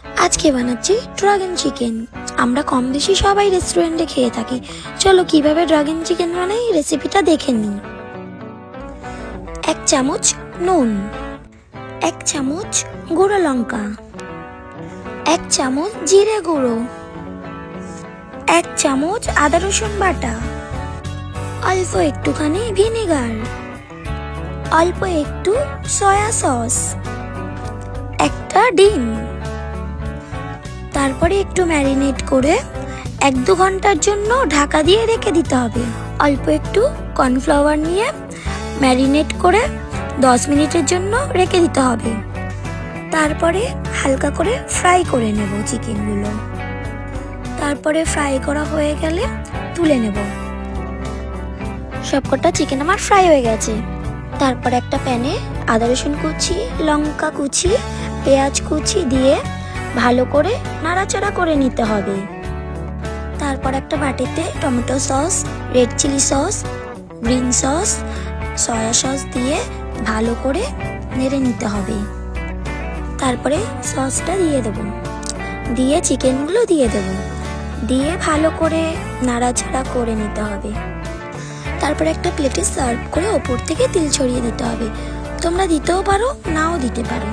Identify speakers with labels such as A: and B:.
A: আজকে বানাচ্ছি dragon chicken. আমরা কম বেশি সবাই রেস্টুরেন্টে খেয়ে থাকি। চলো কিভাবে ড্রাগন চিকেন বানাই রেসিপিটা দেখে নিই। 1 চামচ নুন, 1 চামচ গুঁড়ো লঙ্কা, 1 চামচ জিরে গুঁড়ো, 1 চামচ আদা রসুন বাটা, অল্প একটুখানি ভিনেগার, অল্প একটু সয়া সস, একটা ডিম। তারপরে একটু ম্যারিনেট করে 1-2 ঘন্টার জন্য ঢাকা দিয়ে রেখে দিতে হবে। অল্প একটু কর্নফ্লাওয়ার নিয়ে ম্যারিনেট করে 10 মিনিটের জন্য রেখে দিতে হবে। তারপরে হালকা করে ফ্রাই করে নেব চিকেনগুলো। তারপরে ফ্রাই করা হয়ে গেলে তুলে নেব। সবকটা চিকেন আমার ফ্রাই হয়ে গেছে। তারপর একটা প্যানে আদা রসুন কুচি, লঙ্কা কুচি, পেঁয়াজ কুচি দিয়ে ভালো করে নাড়াচাড়া করে নিতে হবে। তারপর একটা বাটিতে tomato sauce, red chilli sauce, green sauce, soya sauce দিয়ে ভালো করে নেড়ে নিতে হবে। তারপরে সসটা দিয়ে দেব, দিয়ে চিকেনগুলো দিয়ে দেব, দিয়ে ভালো করে নাড়াচাড়া করে নিতে হবে। তারপরে একটা প্লেটে সার্ভ করে ওপর থেকে তেল ছড়িয়ে দিতে হবে। তোমরা দিতেও পারো, নাও দিতে পারো।